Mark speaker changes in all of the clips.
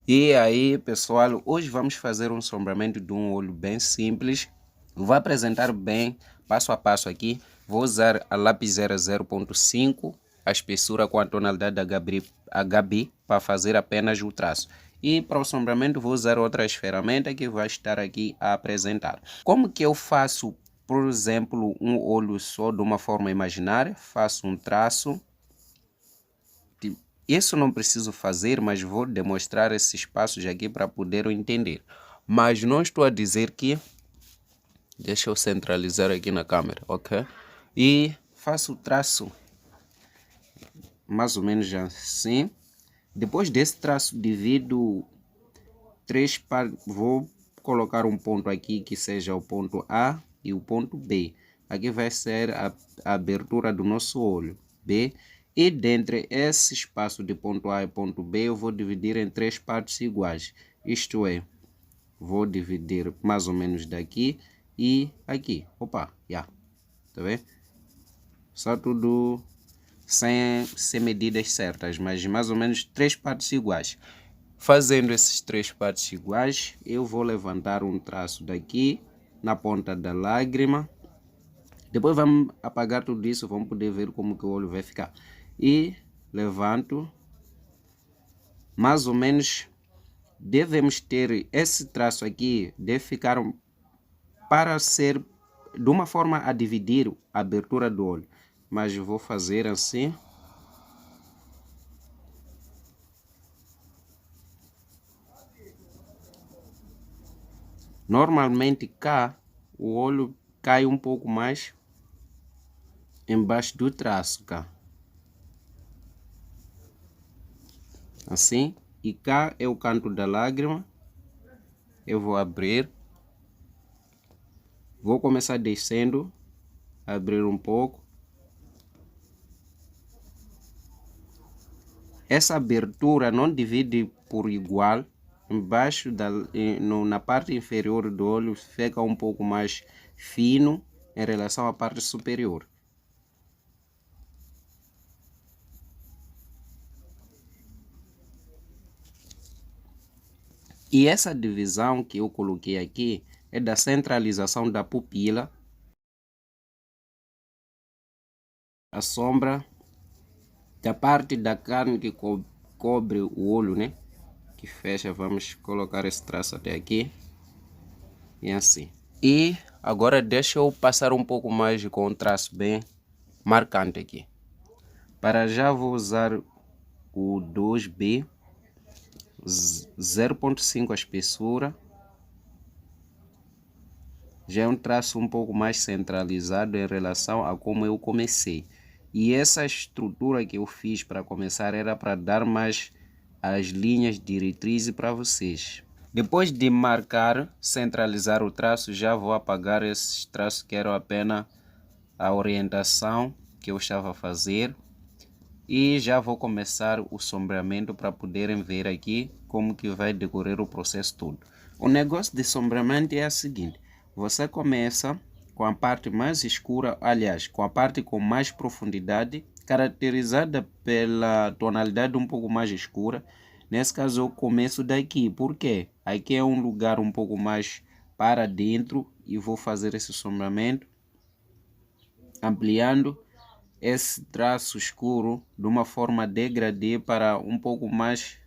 Speaker 1: E aí, pessoal, hoje vamos fazer um sombreamento de um olho bem simples. Vou apresentar bem, passo a passo aqui. Vou usar a lapiseira 0.5, a espessura com a tonalidade HB para fazer apenas o traço. E para o sombreamento vou usar outras ferramentas que vou estar aqui a apresentar. Como que eu faço, por exemplo, um olho só de uma forma imaginária? Faço um traço. Isso não preciso fazer, mas vou demonstrar esses passos aqui para poder entender. Mas não estou a dizer que... Deixa eu centralizar aqui na câmera, ok? E faço o traço mais ou menos assim. Depois desse traço, divido três partes. Vou colocar um ponto aqui que seja o ponto A e o ponto B. Aqui vai ser a abertura do nosso olho, B. E dentre esse espaço de ponto A e ponto B, eu vou dividir em três partes iguais. Isto é, vou dividir mais ou menos daqui e aqui. Opa, já. Tá vendo? Só tudo sem medidas certas, mas mais ou menos três partes iguais. Fazendo esses três partes iguais, eu vou levantar um traço daqui na ponta da lágrima. Depois vamos apagar tudo isso, vamos poder ver como que o olho vai ficar. E levanto. Mais ou menos devemos ter esse traço aqui, deve ficar para ser de uma forma a dividir a abertura do olho. Mas eu vou fazer assim. Normalmente cá o olho cai um pouco mais embaixo do traço cá. Assim. E cá é o canto da lágrima. Eu vou abrir. Vou começar descendo. Abrir um pouco. Essa abertura não divide por igual. Embaixo na parte inferior do olho fica um pouco mais fino em relação à parte superior. E essa divisão que eu coloquei aqui é da centralização da pupila. A sombra da parte da carne que cobre o olho, né? Que fecha, vamos colocar esse traço até aqui. E assim. E agora deixa eu passar um pouco mais com um traço bem marcante aqui. Para já vou usar o 2B, 0.5 a espessura. Já é um traço um pouco mais centralizado em relação a como eu comecei. E essa estrutura que eu fiz para começar era para dar mais as linhas diretrizes para vocês. Depois de marcar, centralizar o traço, já vou apagar esses traços que eram apenas a orientação que eu estava a fazer. E já vou começar o sombreamento para poderem ver aqui como que vai decorrer o processo todo. O negócio de sombreamento é o seguinte. Você começa com a parte mais escura, aliás, com a parte com mais profundidade, caracterizada pela tonalidade um pouco mais escura. Nesse caso eu começo daqui, porque aqui é um lugar um pouco mais para dentro e vou fazer esse sombreamento, ampliando esse traço escuro de uma forma degradê para um pouco mais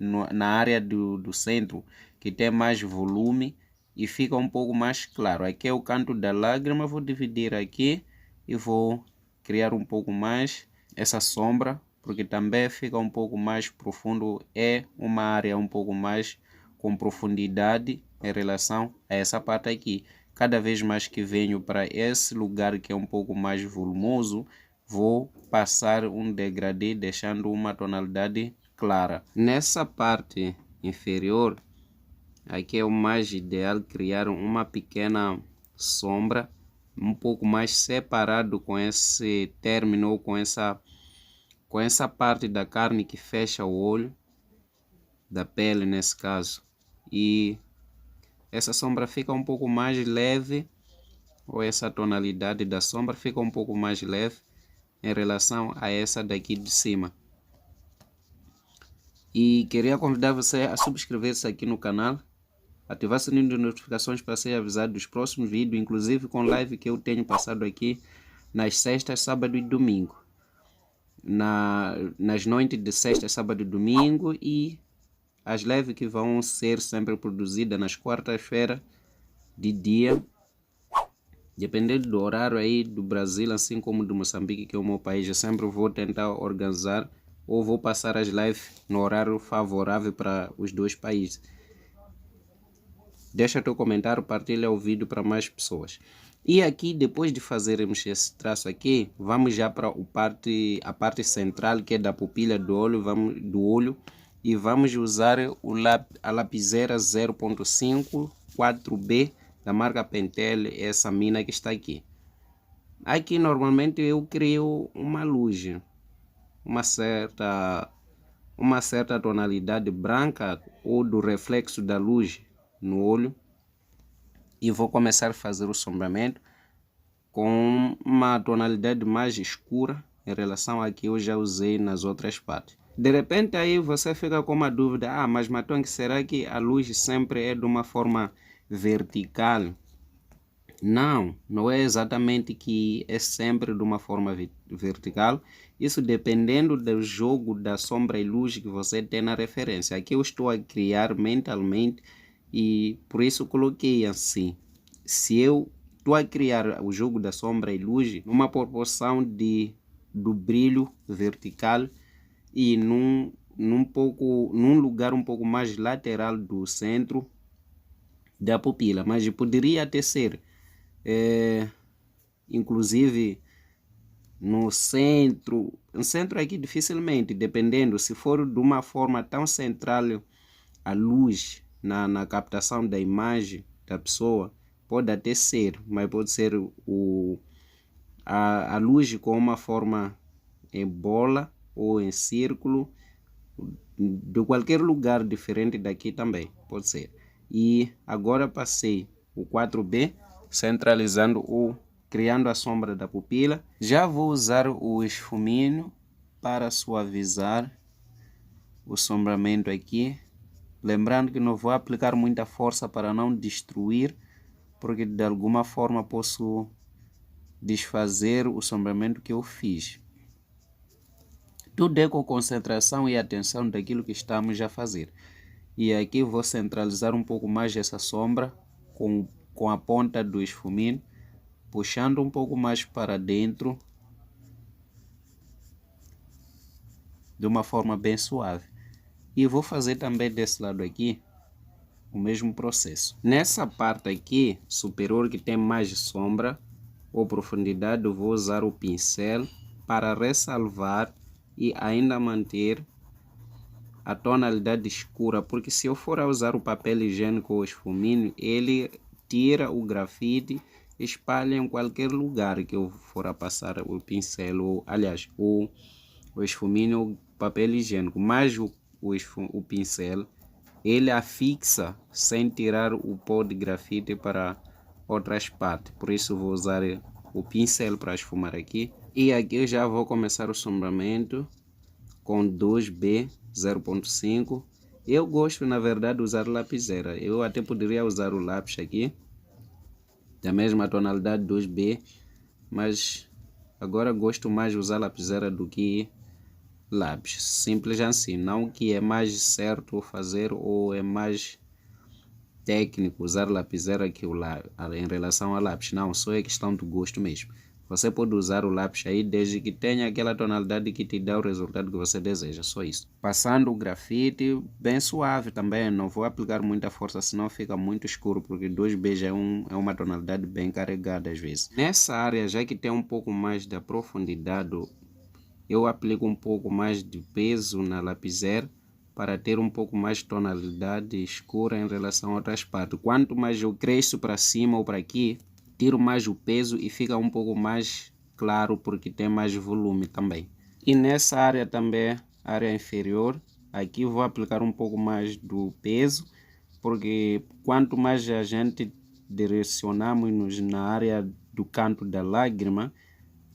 Speaker 1: na área do centro, que tem mais volume e fica um pouco mais claro. Aqui é o canto da lágrima, vou dividir aqui e vou criar um pouco mais essa sombra, porque também fica um pouco mais profundo, é uma área um pouco mais com profundidade em relação a essa parte aqui. Cada vez mais que venho para esse lugar que é um pouco mais volumoso, vou passar um degradê deixando uma tonalidade clara. Nessa parte inferior, aqui é o mais ideal criar uma pequena sombra um pouco mais separado com esse término ou com essa parte da carne que fecha o olho, da pele nesse caso. E essa sombra fica um pouco mais leve, ou essa tonalidade da sombra fica um pouco mais leve em relação a essa daqui de cima. E queria convidar você a subscrever-se aqui no canal, ativar o sininho de notificações para ser avisado dos próximos vídeos, inclusive com live que eu tenho passado aqui nas sextas, sábado e domingo. Nas noites de sexta, sábado e domingo, e as lives que vão ser sempre produzidas nas quartas-feiras de dia, dependendo do horário aí do Brasil, assim como do Moçambique, que é o meu país. Eu sempre vou tentar organizar ou vou passar as lives no horário favorável para os dois países. Deixa teu comentário, partilha o vídeo para mais pessoas. E aqui, depois de fazermos esse traço aqui, vamos já para a parte central, que é da pupila do olho, e vamos usar a lapiseira 0.5 4B da marca Pentel, essa mina que está aqui. Aqui normalmente eu crio uma luz, uma certa tonalidade branca ou do reflexo da luz no olho, e vou começar a fazer o sombreamento com uma tonalidade mais escura em relação a que eu já usei nas outras partes. De repente aí você fica com uma dúvida: mas Matongue, será que a luz sempre é de uma forma vertical? Não, não é exatamente que é sempre de uma forma vertical. Isso dependendo do jogo da sombra e luz que você tem na referência. Aqui eu estou a criar mentalmente e por isso coloquei assim. Se eu estou a criar o jogo da sombra e luz numa proporção do brilho vertical e num lugar um pouco mais lateral do centro da pupila, mas poderia até ser inclusive no centro aqui dificilmente, dependendo, se for de uma forma tão central a luz na captação da imagem da pessoa, pode até ser, mas pode ser a luz com uma forma em bola ou em círculo, de qualquer lugar diferente daqui também pode ser. E agora passei o 4B, centralizando criando a sombra da pupila. Já vou usar o esfuminho para suavizar o sombreamento aqui, lembrando que não vou aplicar muita força para não destruir, porque de alguma forma posso desfazer o sombreamento que eu fiz. Tudo é com concentração e atenção daquilo que estamos a fazer. E aqui vou centralizar um pouco mais essa sombra com a ponta do esfuminho, puxando um pouco mais para dentro, de uma forma bem suave. E vou fazer também desse lado aqui o mesmo processo. Nessa parte aqui superior que tem mais sombra ou profundidade, eu vou usar o pincel para ressalvar e ainda manter a tonalidade escura, porque se eu for a usar o papel higiênico ou esfuminho, ele tira o grafite, espalha em qualquer lugar que eu for a passar o pincel, ou aliás, o esfuminho ou papel higiênico. Mas o pincel, ele afixa sem tirar o pó de grafite para outras partes. Por isso vou usar o pincel para esfumar aqui. E aqui eu já vou começar o sombreamento com 2B 0.5. Eu gosto, na verdade, de usar lapiseira. Eu até poderia usar o lápis aqui, da mesma tonalidade 2B, mas agora gosto mais de usar lapiseira do que lápis. Simples assim, não que é mais certo fazer ou é mais técnico usar lapiseira que em relação ao lápis. Não, só é questão do gosto mesmo. Você pode usar o lápis aí desde que tenha aquela tonalidade que te dá o resultado que você deseja, só isso. Passando o grafite bem suave também, não vou aplicar muita força, senão fica muito escuro, porque 2B já é uma tonalidade bem carregada às vezes. Nessa área, já que tem um pouco mais de profundidade, eu aplico um pouco mais de peso na lapiseira para ter um pouco mais de tonalidade escura em relação a outras partes. Quanto mais eu cresço para cima ou para aqui, tiro mais o peso e fica um pouco mais claro, porque tem mais volume também. E nessa área também, área inferior, aqui vou aplicar um pouco mais do peso, porque quanto mais a gente direcionamos na área do canto da lágrima,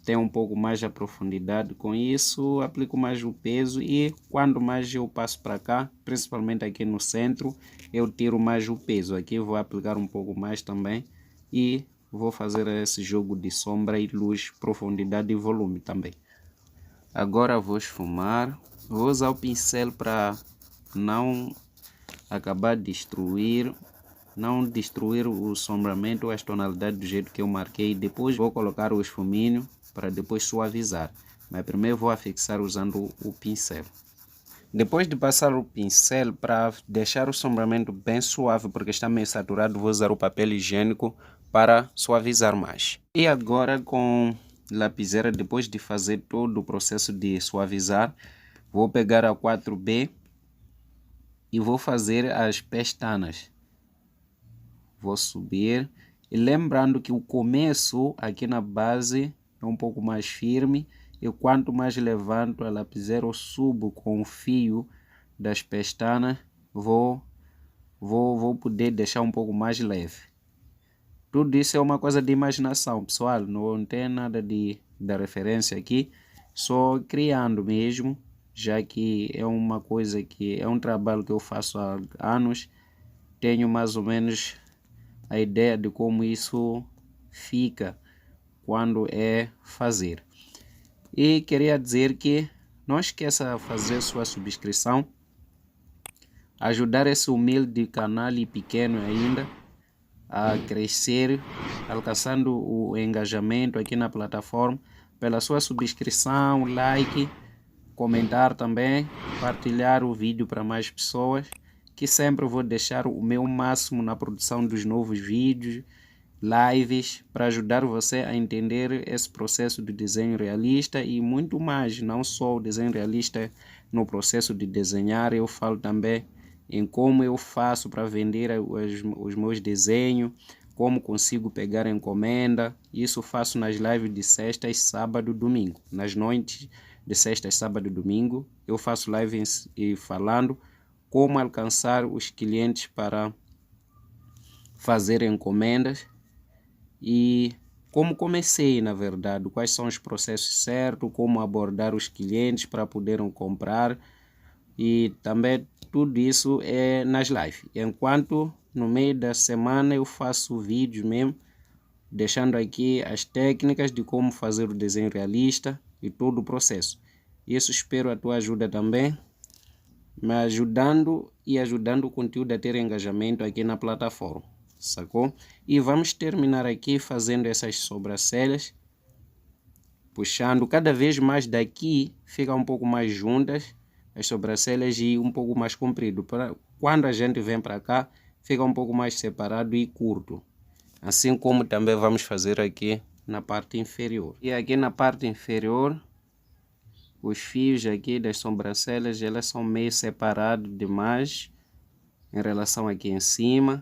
Speaker 1: tem um pouco mais de profundidade. Com isso, aplico mais o peso e quando mais eu passo para cá, principalmente aqui no centro, eu tiro mais o peso. Aqui vou aplicar um pouco mais também e vou fazer esse jogo de sombra e luz, profundidade e volume também. Agora vou esfumar. Vou usar o pincel para não acabar não destruir o sombramento ou as tonalidades do jeito que eu marquei. Depois vou colocar o esfuminho para depois suavizar, mas primeiro vou afixar usando o pincel. Depois de passar o pincel, para deixar o sombramento bem suave, porque está meio saturado, vou usar o papel higiênico para suavizar mais. E agora com lapiseira, depois de fazer todo o processo de suavizar, vou pegar a 4B e vou fazer as pestanas. Vou subir, e lembrando que o começo aqui na base é um pouco mais firme, e quanto mais levanto a lapiseira ou subo com o fio das pestanas, vou poder deixar um pouco mais leve. Tudo isso é uma coisa de imaginação, pessoal, não tem nada da referência aqui, só criando mesmo, já que é uma coisa que é um trabalho que eu faço há anos, tenho mais ou menos a ideia de como isso fica quando é fazer. E queria dizer que não esqueça de fazer sua subscrição, ajudar esse humilde canal e pequeno ainda a crescer, alcançando o engajamento aqui na plataforma, pela sua subscrição, like, comentar também, partilhar o vídeo para mais pessoas, que sempre vou deixar o meu máximo na produção dos novos vídeos, lives, para ajudar você a entender esse processo de desenho realista e muito mais, não só o desenho realista no processo de desenhar, eu falo também em como eu faço para vender os meus desenhos, como consigo pegar encomenda. Isso faço nas lives de sexta, sábado, domingo. Nas noites de sexta, sábado e domingo, eu faço lives falando como alcançar os clientes para fazer encomendas e como comecei, na verdade, quais são os processos certos, como abordar os clientes para poderem comprar, e também tudo isso é nas lives. Enquanto no meio da semana eu faço vídeos mesmo, deixando aqui as técnicas de como fazer o desenho realista e todo o processo. Isso espero a tua ajuda também, me ajudando e ajudando o conteúdo a ter engajamento aqui na plataforma, sacou? E vamos terminar aqui fazendo essas sobrancelhas, puxando cada vez mais daqui, fica um pouco mais juntas as sobrancelhas e um pouco mais comprido. Quando a gente vem para cá, fica um pouco mais separado e curto. Assim como também vamos fazer aqui na parte inferior. E aqui na parte inferior, os fios aqui das sobrancelhas, elas são meio separados demais em relação aqui em cima.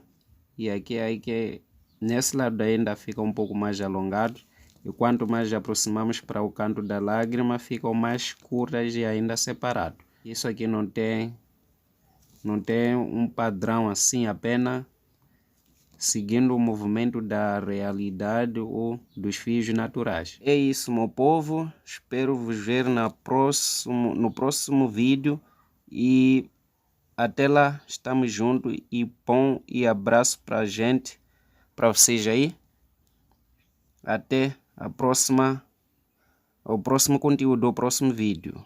Speaker 1: E aqui aí que nesse lado ainda fica um pouco mais alongado. E quanto mais aproximamos para o canto da lágrima, ficam mais curtas e ainda separados. Isso aqui não tem um padrão assim, apenas seguindo o movimento da realidade ou dos fios naturais. É isso, meu povo. Espero vos ver no próximo vídeo. E até lá, estamos juntos. E bom e abraço pra gente, para vocês aí. Até a próxima, o próximo conteúdo, o próximo vídeo.